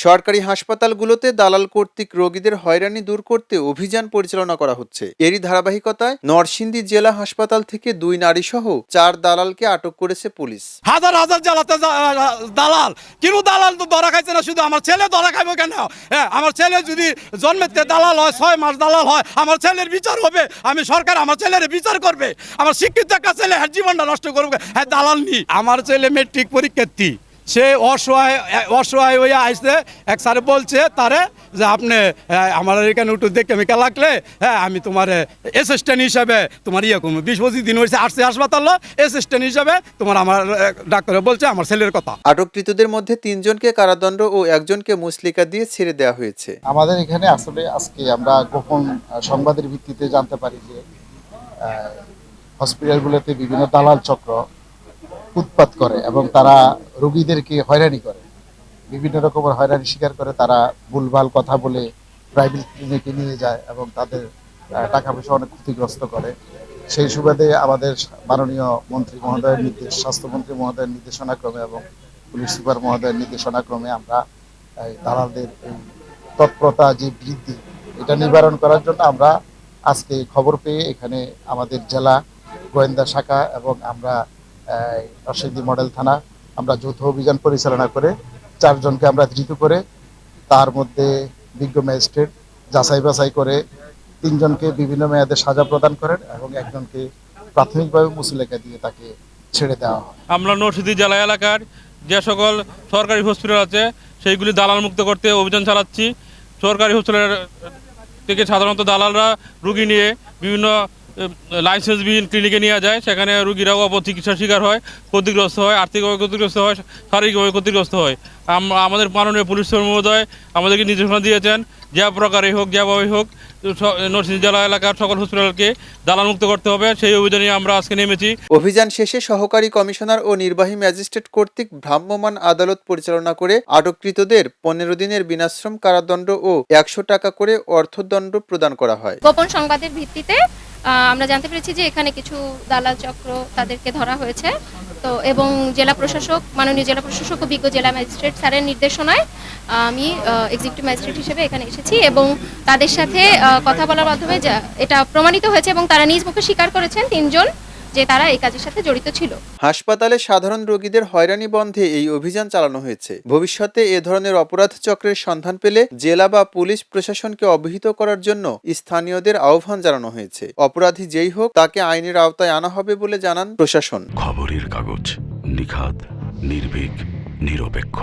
সরকারি হাসপাতালগুলোতে দালাল কর্তৃক রোগীদের হয়রানি দূর করতে অভিযান পরিচালনা করা হচ্ছে। এরই ধারাবাহিকতায় নরসিংদী জেলা হাসপাতাল থেকে 2 নারী সহ 4 দালালকে আটক করেছে পুলিশ। হাজার হাজার জেলাতে দালাল, কিন্তু দালাল তো ধরা খাইছে না, শুধু আমার ছেলে ধরা খাইবো কেন? হ্যাঁ, আমার ছেলে যদি জন্মেতে দালাল হয়, 6 মাস দালাল হয়, আমার ছেলের বিচার হবে। আমি সরকার আমার ছেলের বিচার করবে। আমার শিক্ষিত একটা ছেলে জীবনটা নষ্ট করবে, হ্যাঁ দালাল নি। আমার ছেলে মেট্রিক পরীক্ষার্থী, সে অসহায় হয়ে আসছে। এক স্যারে বলছে তারে যে আপনি আমার এখানে একটু দেখে মেকা লাগলে, হ্যাঁ আমি তোমার অ্যাসিস্ট্যান্ট হিসাবে তোমার করবো। 20-25 দিন হয়েছে আসছে হাসপাতাল, অ্যাসিস্ট্যান্ট হিসাবে তোমার আমার ডাক্তারে বলছে আমার ছেলের কথা। আটককৃতদের মধ্যে 3 জনকে কারাদণ্ড ও 1 জনকে মুচলেকা দিয়ে ছেড়ে দেওয়া হয়েছে। আমাদের এখানে আসলে আজকে আমরা গোপন সংবাদের ভিত্তিতে জানতে পারি যে হসপিটালগুলোতে বিভিন্ন দালাল চক্র উৎপাত করে এবং তারা রোগীদেরকে হয়রানি করে, বিভিন্ন রকমের হয়রানি স্বীকার করে। তারা ভুলভাল কথা বলে প্রাইভেট ক্লিনিকে নিয়ে যায় এবং তাদের টাকা পয়সা অনেক ক্ষতিগ্রস্ত করে। সেই সুবাদে আমাদের মাননীয় মন্ত্রী মহোদয়ের নির্দেশ, স্বাস্থ্যমন্ত্রী মহোদয়ের নির্দেশনাক্রমে এবং পুলিশ সুপার মহোদয়ের নির্দেশনাক্রমে আমরা দালালদের এই তৎপরতা যে বৃদ্ধি, এটা নিবারণ করার জন্য আমরা আজকে খবর পেয়ে এখানে আমাদের জেলা গোয়েন্দা শাখা এবং আমরা নরসিংদী মডেল থানা আমরা যৌথ অভিযান পরিচালনা করে 4 জনকে আমরা ধৃত করে, তার মধ্যে বিজ্ঞ ম্যাজিস্ট্রেট যাচাই বাছাই করে 3 জনকে বিভিন্ন মেয়াদে সাজা প্রদান করেন এবং 1 জনকে প্রাথমিকভাবে মুচলেকা দিয়ে তাকে ছেড়ে দেওয়া হয়। আমরা নরসিংদী জেলা এলাকার যে সকল সরকারি হসপিটাল আছে সেইগুলি দালাল মুক্ত করতে অভিযান চালাচ্ছি। সরকারি হসপিটাল থেকে সাধারণত দালালরা রুগী নিয়ে বিভিন্ন লাইসেন্সবিহীন ক্লিনিকে নিয়ে যায়, সেখানে রুগীরাও অপচিকিৎসার শিকার হয়, ক্ষতিগ্রস্ত হয়, আর্থিকভাবে ক্ষতিগ্রস্ত হয়, শারীরিকভাবে ক্ষতিগ্রস্ত হয়। আমাদের মাননীয় পুলিশ মহোদয় আমাদেরকে নির্দেশনা দিয়েছেন যে প্রকারেই হোক, যেভাবেই হোক নরসিংদী জেলা এলাকার সকল হসপিটালকে দালাল মুক্ত করতে হবে। সেই অভিযানে আমরা আজকে নেমেছি। অভিযান শেষে সহকারী কমিশনার ও নির্বাহী ম্যাজিস্ট্রেট কর্তৃক ভ্রাম্যমাণ আদালত পরিচালনা করে আটককৃতদের 15 দিনের বিনাশ্রম কারাদণ্ড ও 100 টাকা করে অর্থদণ্ড প্রদান করা হয়। গোপন সংবাদের ভিত্তিতে আমরা জানতে পেরেছি যে এখানে কিছু দালাল চক্র তাদেরকে ধরা হয়েছে। তো এবং জেলা প্রশাসক, মাননীয় জেলা প্রশাসক ও বিজ্ঞ জেলা ম্যাজিস্ট্রেট স্যারের নির্দেশনায় আমি এক্সিকিউটিভ ম্যাজিস্ট্রেট হিসেবে এখানে এসেছি এবং তাদের সাথে কথা বলার মাধ্যমে এটা প্রমাণিত হয়েছে এবং তারা নিজ মুখে স্বীকার করেছেন 3 জন যে তারা এই কাজের সাথে জড়িত ছিল। হাসপাতালে সাধারণ রোগীদের হয়রানি বন্ধে এই অভিযান চালানো হয়েছে। ভবিষ্যতে এ ধরনের অপরাধ চক্রের সন্ধান পেলে জেলা বা পুলিশ প্রশাসনকে অবহিত করার জন্য স্থানীয়দের আহ্বান জানানো হয়েছে। অপরাধী যেই হোক তাকে আইনের আওতায় আনা হবে বলে জানান প্রশাসন। খবরের কাগজ, নিখাত, নির্ভীক, নিরপেক্ষ।